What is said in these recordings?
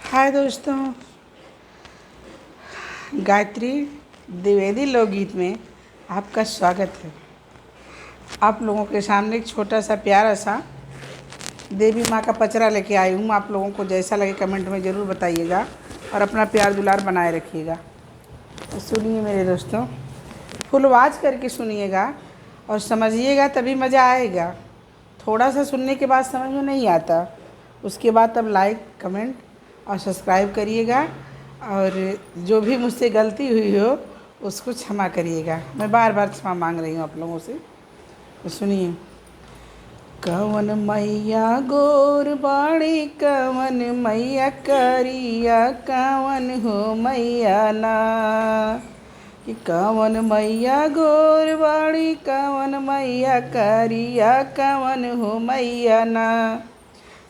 हाय दोस्तों, गायत्री द्विवेदी लोकगीत में आपका स्वागत है। आप लोगों के सामने एक छोटा सा प्यारा सा देवी माँ का पचरा लेके आई हूँ। आप लोगों को जैसा लगे कमेंट में ज़रूर बताइएगा और अपना प्यार दुलार बनाए रखिएगा। तो सुनिए मेरे दोस्तों, फुल आवाज़ करके सुनिएगा और समझिएगा, तभी मज़ा आएगा। थोड़ा सा सुनने के बाद समझ में नहीं आता, उसके बाद तब लाइक कमेंट और सब्सक्राइब करिएगा। और जो भी मुझसे गलती हुई हो उसको क्षमा करिएगा। मैं बार बार क्षमा मांग रही हूँ आप लोगों से। तो सुनिए। कवन मैया गोर बाड़ी, कवन मैया करिया, कवन हो मैया ना। कि कवन मैया गोर बाड़ी, कवन मैया करिया, कवन हो मैया ना।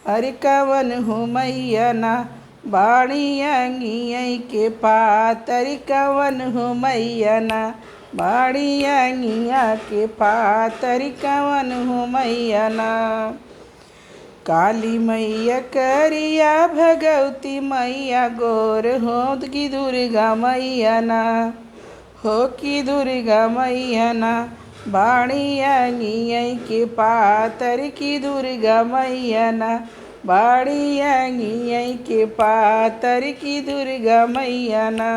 अरे कवन हो मैया ना, बाड़ी अंगियई के पात। अरे कवन हो मैया ना, बाड़ी अंगिया के पात। अरे कवन हो मैया ना। काली मैया करिया, भगवती मैया गोर हो कि दुर्गा मैया ना। हो कि दुर्गा मैया ना, बाड़ी अंगियई के पातर। की दुर्गा मैया ना, बाड़ी अंगियई के पातर। की दुर्गा मैया ना।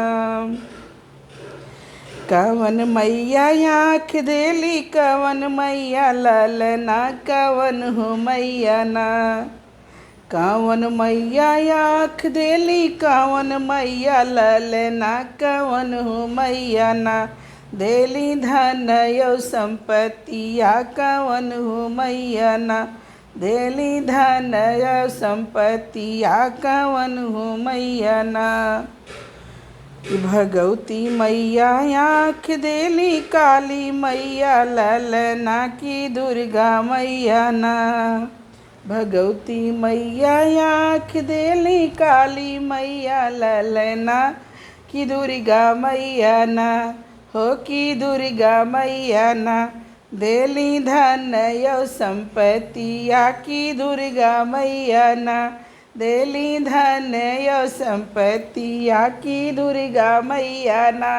कवन मैया आँख देली, कवन मैया ललना, कवन हो मैया ना। कवन मैया आँख देली, कवन मैया ललना, कवन हो मैया ना। देली धन यो संपत्तिया, कवन हो मैया ना। देली धन यो संपत्तिया, कवन हो मैया ना। भगवती मैया आँख देली, काली मैया ललना, की दुर्गा मैया ना। भगवती मैया आँख देली, काली मैया ललना, की दुर्गा मैया ना। हो कि दुर्गा मैया ना, देली धन यो संपत्तिया, की दुर्गा मैया ना। देली धन यो संपत्तिया, की दुर्गा मैया ना।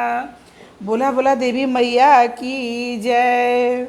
बोला बोला देवी मैया की जय।